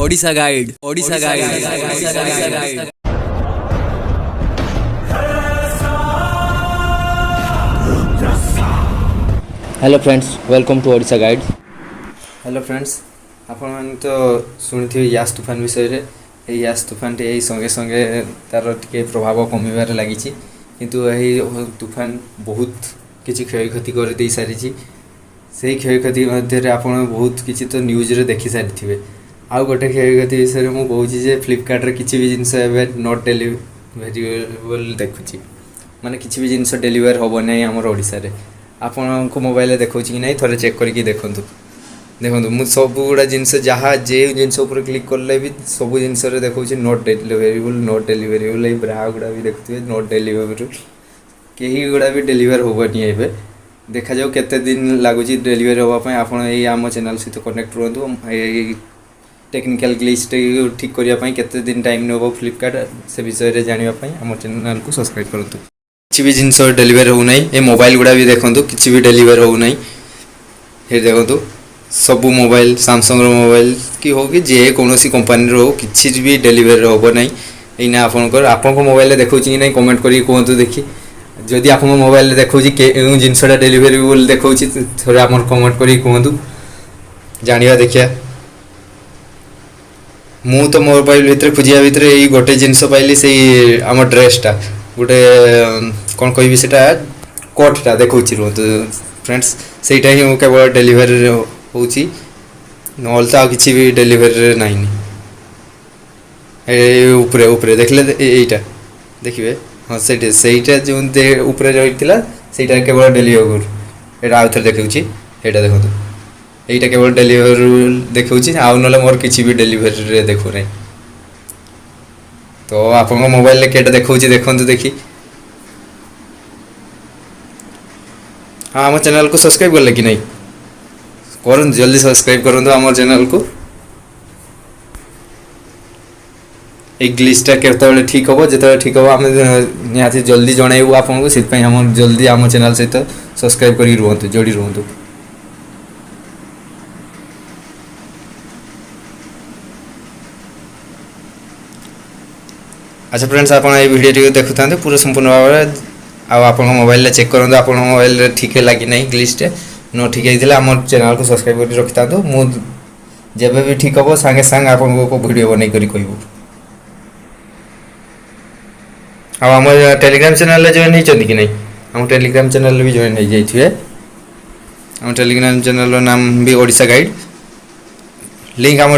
Odisha guide Odisha guide. Hello friends, welcome to Odisha guide. Hello friends, आपण तो शुणी यास तुफान विषय रे। यास तुफान टी संगे संगे तार टिके प्रभाव कमिबार लगी, किंतु यही तुफान बहुत किसी क्षयक्षति कर दे सारी। से क्षयक्षति मध्य आप बहुत किसी तो न्यूज रे देखी सारी थे। आउ गोटे क्षयक्षति विषय मुझे कहूँ फ्लिपकार्ट किसी भी जिनस नॉट डेलीवेरेबल देखुची, माने किसी भी जिनस डेलीवर हम ना आमर ओडिशा रे। आपण को मोबाइल देखा कि नहीं थे चेक करके देखूँ देखो मुझे सब गुड़ा जिनस जहाँ जे जिनस क्लिक कले भी सब जिनस देखा नॉट डेलीवेरेबल ये ब्रा गुड़ा भी देखुए नॉट डेलीवेरेबल कहीं गुड़ा भी डेलीवर हेनी। ए देखा जाऊ केते दिन लगुच डेलीवर हाँपाई। आप आम चैनल सहित कनेक्ट रुहतु। टेक्निकल ग्लिच ठीक करने केते दिन टाइम नब फ्लिपकार्ट से विषय जानापी आम चैनल को सब्सक्राइब करूँ। किसी भी जिनस डेलीवर हो ना ये मोबाइल गुड़ा भी देखो किसी भी डेलीवर हो ना। ये देखो सबू मोबाइल सैमसंग मोबाइल कि हो कि जेकोसी कंपानी हो किसी भी डेलीवर हम ना। ये आप मोबाइल देखा कि नहीं कमेंट कर कहतु देखी। जदि आप मोबाइल देखा जिनसा डेलीवेरेबल देखा थे आम कमेंट कर कहतु जाना देखिया। मु तो मोबाइल भितर खोजा भितर ये गोटे जिनस पाइली से आम ड्रेसटा गोटे कौन कह कोटटा देखा रुहतु फ्रेंड्स। सेटा ही केवल डेलीवर होची नल तो किसी भी डेलीवर ना। उपरे उपरे देखले यहीटा देखिए हाँ सेटा जो उपरे रही है केवल डेलीवर यहाँ आउ थे देखा यहाँ देखो यहीटा केवल डेलीवर देखा आउ ना मोर किसी भी डेलीवर देखु ना। तो आप मोबाइल केटा देखा देखु देखी। हाँ आम चैनल को सब्सक्राइब कले कि नहीं कर जल्दी सब्सक्राइब करूँ आम चैनल को। एक ग्लिचटा केतबे ठीक हम जो ठीक हम आम निहाती जल्दी जनइबू आपको से जल्दी आम चैनल सहित सब्सक्राइब कर रुहतु जोड़ी रुहतु। अच्छा फ्रेंड्स, आप वीडियो देखु था पूरा संपूर्ण भाव आप मोबाइल चेक करूँ आप मोबाइल ठीक है कि नहीं ग्लिचटे न ठीक है आम चैनल को सब्सक्राइब कर रखी था। मुझे जब भी ठीक हम सांगे सांगे आपको वीडियो बन कर कहूँ। आम टेलीग्राम चैनल जॉइन होती कि नहीं आम टेलीग्राम चैनल भी जॉइन हो जाइए। आम टेलीग्राम चैनल नाम भी ओडिशा गाइड लिंक आम